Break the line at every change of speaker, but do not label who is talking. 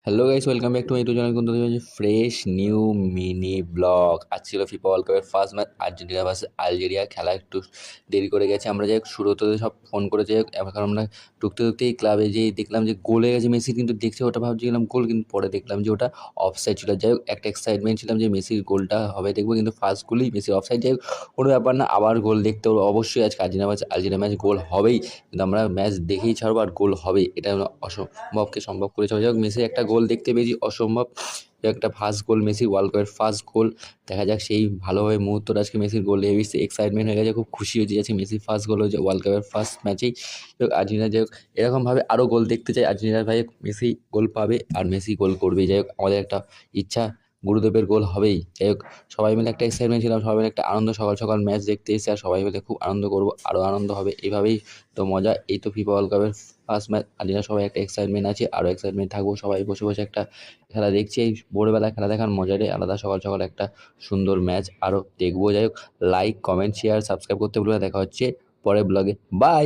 Hello guys, welcome back to my YouTube channel. কিন্তু fresh new mini blog. আজ ছিল FIFA world কাপের first match, Argentina versus Algeria. খেলা একটু দেরি করে গেছে। আমরা যাই হোক শুরু হতে সব ফোন করে যাই হোক, এখন আমরা ঢুকতেই ক্লাবে যেই দেখলাম যে গোল হয়ে গেছে মেসি, কিন্তু দেখছে ওটা ভাবছিলাম গোল, কিন্তু পরে দেখলাম যে ওটা অফসাইড ছিল। যাই হোক একটা এক্সাইটমেন্ট ছিলাম যে মেসির গোলটা হবে দেখবো, কিন্তু ফার্স্ট গোলেই মেসির অফসাইড। যাই হোক কোনো ব্যাপার না, আবার গোল দেখতে হলো অবশ্যই। আজকে আর্জেন্টিনা ম্যাচ গোল হবেই, কিন্তু আমরা ম্যাচ দেখেই ছাড়বো আর গোল হবেই, এটা সম্ভবকে সম্ভব করে চলে। যাই হোক মেসির একটা গোল দেখতে পেয়েছি অসম্ভব, একটা ফার্স্ট গোল মেসি, ওয়ার্ল্ড কাপের ফার্স্ট গোল। দেখা যাক সেই ভালোভাবে মুহূর্তটা আজকে মেসির গোল হেভি এক্সাইটমেন্ট হয়ে গেছে, খুব খুশি হয়েছে যাচ্ছে মেসির ফার্স্ট গোল হয়েছে ওয়ার্ল্ড কাপের ফার্স্ট ম্যাচেই। আর্জেন্টিনা যাই হোক এরকমভাবে আরও গোল দেখতে চাই আর্জেন্টিনার ভাই, মেসি গোল পাবে আর মেসি গোল করবেই। যাই হোক আমাদের একটা ইচ্ছা, গুরুদেবের গোল হবেই। যাই হোক সবাই মিলে একটা এক্সাইটমেন্ট ছিলাম, সবাই মিলে একটা আনন্দ, সকাল সকাল ম্যাচ দেখতে এসে আর সবাই মিলে খুব আনন্দ করবো, আরও আনন্দ হবে এইভাবেই। তো মজা, এই তো ফিফা ওয়ার্ল্ড কাপের ফার্স্ট ম্যাচ আর্জেন্টিনা, সবাই একটা এক্সাইটমেন্ট আছে, আরও এক্সাইটমেন্ট থাকবো। সবাই বসে বসে একটা খেলা দেখছি, এই ভোরবেলা খেলা দেখার মজাটাই আলাদা। সকাল সকাল একটা সুন্দর ম্যাচ আরও দেখবো। যাই হোক লাইক কমেন্ট শেয়ার সাবস্ক্রাইব করতে ভুলবে না। দেখা হচ্ছে পরের ব্লগে, বাই।